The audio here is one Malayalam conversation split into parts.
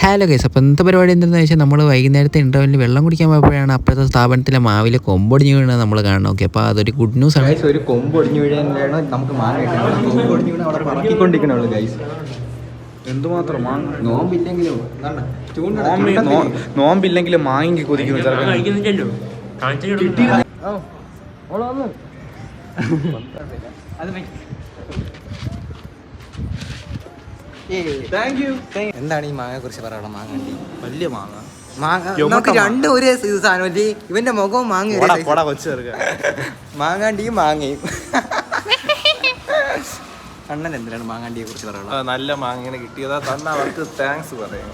ഹലോ ഗൈസ്, അപ്പോൾ ഇന്നത്തെ പരിപാടി എന്താണെന്ന് വെച്ചാൽ നമ്മൾ വൈകുന്നേരത്തെ ഇൻ്റർവെല്ലിൽ വെള്ളം കുടിക്കാൻ പോയപ്പോഴാണ് അപ്പോഴത്തെ സ്ഥാപനത്തിലെ മാവിലെ കൊമ്പൊടിഞ്ഞ് വീണത് നമ്മൾ കാണണം. ഓക്കെ, അപ്പോൾ അതൊരു ഗുഡ് ന്യൂസ് ആണ്. ഒരു കൊമ്പൊടിഞ്ഞ് വീഴാനാണ് നമുക്ക് മാങ്ങ കിട്ടുന്നത്. കൊമ്പൊടിഞ്ഞ് വീണ അവിടെ പറക്കിക്കൊണ്ടിരിക്കണുള്ളൂ ഗൈസ്. എന്തുമാത്രം നോമ്പില്ലെങ്കിലും നോമ്പില്ലെങ്കിലും മാങ്ങി കൊതിക്കുന്നു. എന്താണ് ഈ മാങ്ങയെ കുറിച്ച് പറയാനുള്ള? മാങ്ങണ്ടി വലിയ മാങ്ങ നമുക്ക് രണ്ടും ഒരേ സാധനം. ഇവന്റെ മുഖവും മാങ്ങ മാങ്ങാണ്ടിയും മാങ്ങയും. അണ്ണൻ എന്തിനാണ് മാങ്ങാണ്ടിയെ കുറിച്ച് പറയാനുള്ളത്? നല്ല മാങ്ങനെ കിട്ടിയതാ തന്നെ അവർക്ക് താങ്ക്സ് പറയാം.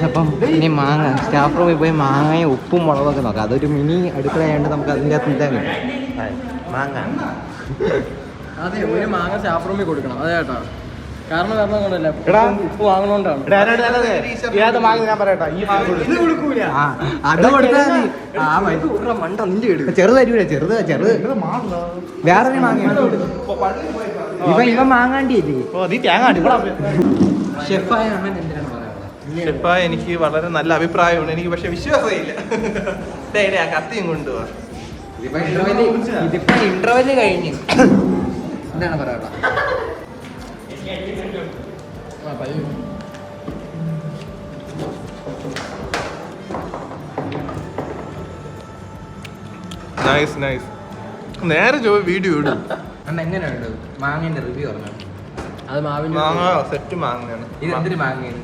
അപ്പം ഇനി മാങ്ങ സ്റ്റാഫ് റൂമിൽ പോയി മാങ്ങയും ഉപ്പും മുളകൊക്കെ നോക്കാം. അതൊരു മിനി അടുക്കളയായതുകൊണ്ട് നമുക്ക് അതിൻ്റെ അകത്ത് എന്താ മാങ്ങ. അതെ, ഒരു മാങ്ങ സ്റ്റാഫ് റൂമിൽ കൊടുക്കണം. അതെ കേട്ടോ, കാരണം കാരണം കൊണ്ടല്ല, ഉപ്പ് വാങ്ങണോണ്ടാണ്. ചെറുത് തരൂല, ചെറുത് വേറെ മാങ്ങ. ഇവൻ മാങ്ങാണ്ടിയല്ലേ? ഷെഫായ അണ്ണൻ എന്തിനാണ് പറയാനുള്ളത്? ഷെഫായ എനിക്ക് വളരെ നല്ല അഭിപ്രായമുണ്ട്. എനിക്ക് പക്ഷെ വിശ്വാസമില്ല. കത്തിയും കൊണ്ടുപോവാ. ഇതിപ്പോ ഇന്റർവെല് കഴിഞ്ഞു. എന്താണ് പറയാനുള്ളത്? Nice nice. നേരെ വീഡിയോ ഇടും. അണ്ണ എങ്ങനെയുണ്ട് മാങ്ങേന്റെ റിവ്യൂ പറഞ്ഞു? അത് മാവിന്റെ മാങ്ങ സെറ്റ് മാങ്ങയാണ്. ഇത് എന്തൊരു മാങ്ങയാണ്?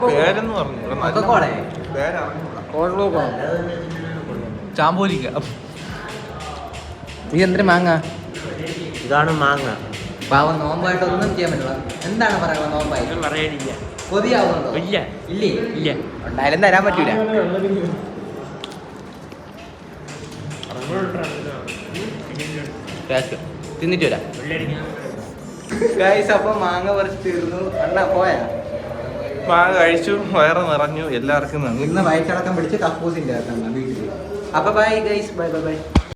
പേരെന്ന് പറഞ്ഞു ചാമ്പോലിക്ക. ഇത് എന്തൊരു മാങ്ങ? ഇതാണ് മാങ്ങ. പാവം നോമ്പായിട്ട് ഒന്നും ചെയ്യാൻ പറ്റില്ല. എന്താണ് പറയുക? നോമ്പായിട്ട് പറയാനില്ല. കൊതിയാവുന്നുണ്ടോ? ഇല്ല ഇല്ലേ? ഇല്ല. ഉണ്ടായാലും തരാൻ പറ്റൂല. തിന്നിട്ട് വരാം. അപ്പൊ മാങ്ങ പറിച്ച് തീർന്നു. അണ്ണ പോയാ? മാങ്ങ കഴിച്ചു, വയറ് നിറഞ്ഞു. എല്ലാവർക്കും നന്ദി. ഇന്ന് വയറ്റടക്കം പിടിച്ച് കപ്പൂസിന്റെ വീട്ടിൽ. അപ്പൊ bye guys, bye bye bye.